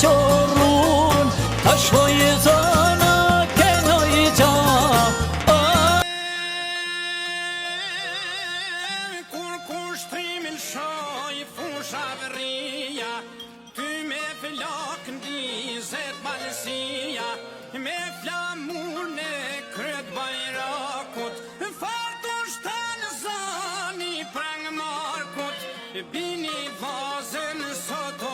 qorun Ta shkoj zona kenoj gja Kur kushtrimin shoj fusha vëria Ty me flak ndizet malësia Me flamur në kryet bajrakut Fartu shtanë zani prang markut Bini vazën sot